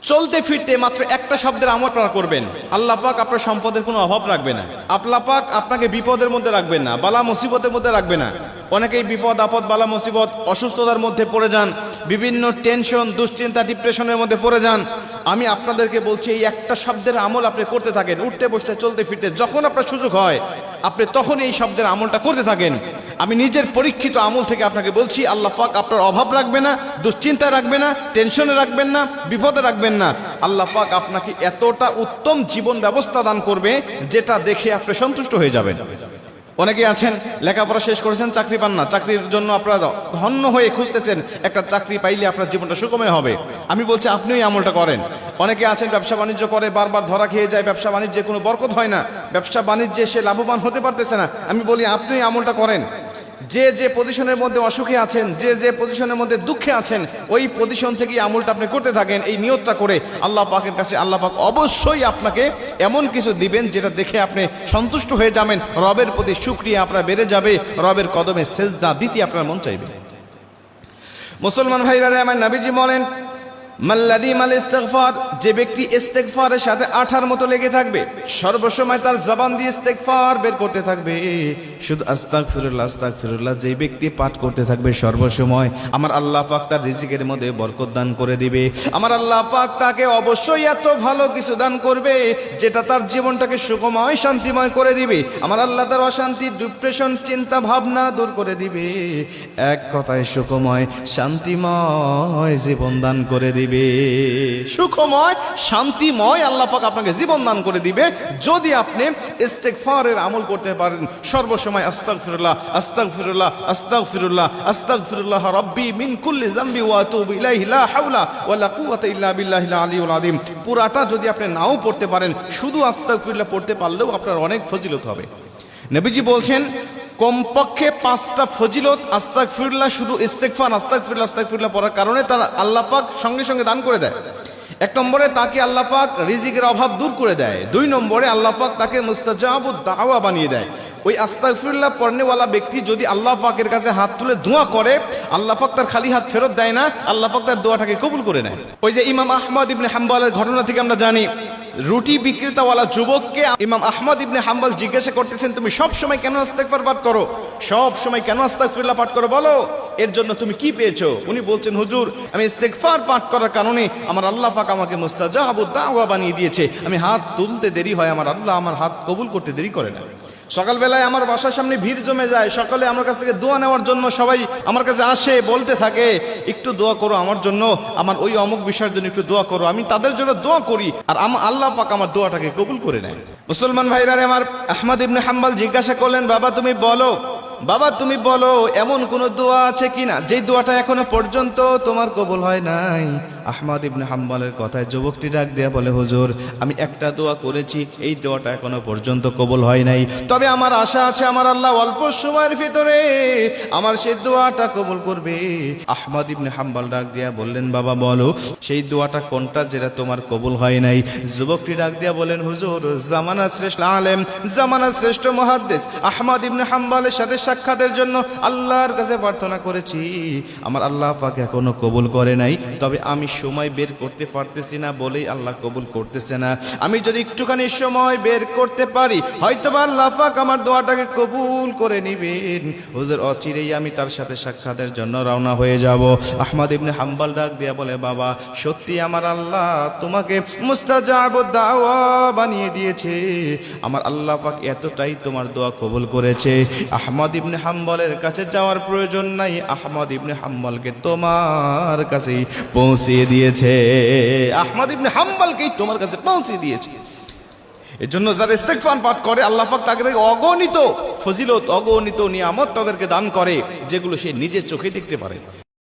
চলতে ফিরতে মাত্র একটা শব্দের আমল আপনারা করবেন, আল্লাহ পাক আপনার সম্পদের কোনো অভাব রাখবে না। আল্লাহ পাক আপনাকে বিপদের মধ্যে রাখবেন না, বালা মুসিবতের মধ্যে রাখবে না। অনেকেই বিপদ আপদ বালা মুসিবত অসুস্থতার মধ্যে পড়ে যান, বিভিন্ন টেনশন দুশ্চিন্তা ডিপ্রেশনের মধ্যে পড়ে যান। আমি আপনাদেরকে বলছি এই একটা শব্দের আমল আপনি করতে থাকেন, উঠতে বসতে চলতে ফিরতে যখন আপনার সুযোগ হয় আপনি তখন এই শব্দের আমলটা করতে থাকেন। আমি নিজের পরীক্ষিত আমল থেকে আপনাকে বলছি, আল্লাহ পাক আপনার অভাব রাখবে না, দুশ্চিন্তায় রাখবে না, টেনশনে রাখবেন না, বিপদে রাখবেন না। আল্লাহ পাক আপনাকে এতটা উত্তম জীবন ব্যবস্থা দান করবে যেটা দেখে আপনি সন্তুষ্ট হয়ে যাবেন। অনেকে আছেন লেখাপড়া শেষ করেছেন, চাকরি পান না, চাকরির জন্য আপনারা ধন্য হয়ে খুঁজতেছেন, একটা চাকরি পাইলে আপনার জীবনটা সুখময় হবে। আমি বলছি আপনি ওই আমলটা করেন। অনেকে আছেন ব্যবসা বাণিজ্য করে বারবার ধরা খেয়ে যায়, ব্যবসা বাণিজ্যে কোনো বরকত হয় না, ব্যবসা বাণিজ্যে সে লাভবান হতে পারতেছে না। আমি বলি আপনি ওই আমলটা করেন। যে যে পজিশনের মধ্যে অসুখে আছেন, যে যে পজিশনের মধ্যে দুঃখে আছেন, ওই পজিশন থেকে আমলটা আপনি করতে থাকেন এই নিয়তটা করে। আল্লাহ পাকের কাছে আল্লাহ পাক অবশ্যই আপনাকে এমন কিছু দিবেন যেটা দেখে আপনি সন্তুষ্ট হয়ে যাবেন, রবের প্রতি শুকরিয়া আপনার বেড়ে যাবে, রবের কদমে সেজদা দিতে আপনার মন চাইবে। মুসলমান ভাইরা আমার নবীজি বলেন, মাল্লাদি মাল ইস্তিগফার, যে ব্যক্তি ইস্তিগফারের সাথে আঠার মতো লেগে থাকবে, সর্বসময় তার জবান দিয়ে ইস্তিগফার বের করতে থাকবে, শুধু আস্তাগফিরুল্লাহ আস্তাগফিরুল্লাহ যে ব্যক্তি পাঠ করতে থাকবে সর্বসময়, আমার আল্লাহ পাক তার রিজিকের মধ্যে বরকত দান করে দিবে। আমার আল্লাহ পাক তাকে অবশ্যই এত ভালো কিছু দান করবে যেটা তার জীবনটাকে সুখময় শান্তিময় করে দিবে। আমার আল্লাহ তার অশান্তি ডিপ্রেশন চিন্তা ভাবনা দূর করে দিবে। এক কথায় সুখময় শান্তিময় জীবন দান করে দিবে। সুখময় শান্তিময় আল্লাহ পাক আপনাকে জীবন দান করে দিবে যদি আপনি ইস্তিগফারের আমল করতে পারেন। সর্বসময় আস্তাগফিরুল্লাহ আস্তাগফিরুল্লাহ আস্তাগফিরুল্লাহ আস্তাগফিরুল্লাহ রাব্বি মিন কুল্লি যামবি ওয়া আতুবু ইলাইহি লা হাওলা ওয়ালা কুওয়াতা ইল্লা বিল্লাহিল আলিয়্যিল আযীম। পুরাটা যদি আপনি নাও পড়তে পারেন, শুধু আস্তাগফিরুল্লাহ পড়তে পারলেও আপনার অনেক ফজিলত হবে। নবীজি বলছেন কমপক্ষে 5টা ফজিলত আস্তাগফিরুল্লাহ শুধু ইস্তিগফার আস্তাগফিরুল্লাহ আস্তাগফিরুল্লাহ পড়ার কারণে তার আল্লাহ পাক সঙ্গে সঙ্গে দান করে দেয়। 1 নম্বরে তাকে আল্লাহ পাক রিজিকের অভাব দূর করে দেয়। 2 নম্বরে আল্লাহ পাক তাকে মুস্তাজাবুদ দাওয়া বানিয়ে দেয়। ওই আস্তাগফিরুল্লাহ পড়নেওয়ালা ব্যক্তি যদি আল্লাহ পাকের কাছে হাত তুলে দোয়া করে, আল্লাহ পাক তার খালি হাত ফেরত দেয় না, আল্লাহ পাক তার দোয়াটাকে কবুল করে নেয়। ওই যে ইমাম আহমদ ইবনে হাম্বলের ঘটনা থেকে আমরা জানি, রুটি বিক্রেতাওয়ালা যুবককে ইমাম আহমদ ইবনে হাম্বল জিজ্ঞাসা করতেছেন, তুমি সব সময় কেন ইস্তিগফার পাঠ করো, সব সময় কেন আস্তাগফিরুল্লাহ পাঠ করো, বলো এর জন্য তুমি কি পেয়েছো? উনি বলছেন, হুজুর আমি ইস্তিগফার পাঠ করার কারণে আমার আল্লাহ পাক আমাকে মুস্তাজাবুদ দাওয়া বানিয়ে দিয়েছে। আমি হাত তুলতে দেরি হয়, আমার আল্লাহ আমার হাত কবুল করতে দেরি করে না। সকালবেলায় আমার বাসার সামনে ভিড় জমে যায়, সকালে আমার কাছ থেকে দোয়া নেওয়ার জন্য সবাই আমার কাছে আসে, বলতে থাকে একটু দোয়া করো আমার জন্য, আমার ওই অমুক বিষয়ের জন্য একটু দোয়া করো। আমি তাদের জন্য দোয়া করি আর আল্লাহ পাক আমার দোয়াটাকে কবুল করে নেয়। মুসলমান ভাইরা আমার, আহমদ ইবনে হাম্বল জিজ্ঞাসা করলেন, বাবা তুমি বলো, বাবা তুমি বলো এমন কোন দোয়া আছে কিনা যেই দোয়াটা এখনো পর্যন্ত তোমার কবুল হয় নাই? আহমদ ইবনে হাম্বলের কথায় যুবকটি ডাক দেয়া বলে, হুজুর আমি একটা দোয়া করেছি, এই দোয়াটা এখনো পর্যন্ত কবুল হয় নাই, তবে আমার আশা আছে আমার আল্লাহ অল্প সময়ের ভিতরে আমার সেই দোয়াটা কবুল করবে। আহমদ ইবনে হাম্বল ডাক দেয়া বললেন, বাবা বলো সেই দোয়াটা কোনটা যেটা তোমার কবুল হয় নাই? যুবকটি ডাক দেয়া বলেন, হুজুর জামানার শ্রেষ্ঠ আলেম, জামানার শ্রেষ্ঠ মুহাদ্দিস আহমদ ইবনে হাম্বলের সাথে সাক্ষাতের জন্য আল্লাহর কাছে প্রার্থনা করেছি, আমার আল্লাহ পাক এখনো কবুল করে নাই, তবে আমি সময় বের করতে পারতেছি না বলেই আল্লাহ কবুল করতেছে না। আমি যদি একটুখানি সময় বের করতে পারি হয়তো আল্লাহ পাক আমার দোয়াটাকে কবুল করে নিবেন। হুজুর অচিরেই আমি তার সাথে সাক্ষাতের জন্য রওনা হয়ে যাব। আহমদ ইবনে হাম্বল ডাক দিয়া বলে, বাবা সত্যি আমার আল্লাহ তোমাকে মুস্তাজাবুদ দাওয়া বানিয়ে দিয়েছে, আমার আল্লাহ পাক এতটাই তোমার দোয়া কবুল করেছে, আহমদ ইবনে হাম্বলের কাছে যাওয়ার প্রয়োজন নাই, আহমদ ইবনে হাম্বলকে তোমার কাছেই পৌঁছে দিয়েছে, আহমদ ইবনে হাম্বলকেই তোমার কাছে পৌঁছে দিয়েছে। এর জন্য যারা ইস্তিগফার পাঠ করে আল্লাহ পাক তাকে অগণিত ফজিলত অগণিত নিয়ামত তাদেরকে দান করে যেগুলো সে নিজের চোখে দেখতে পারে।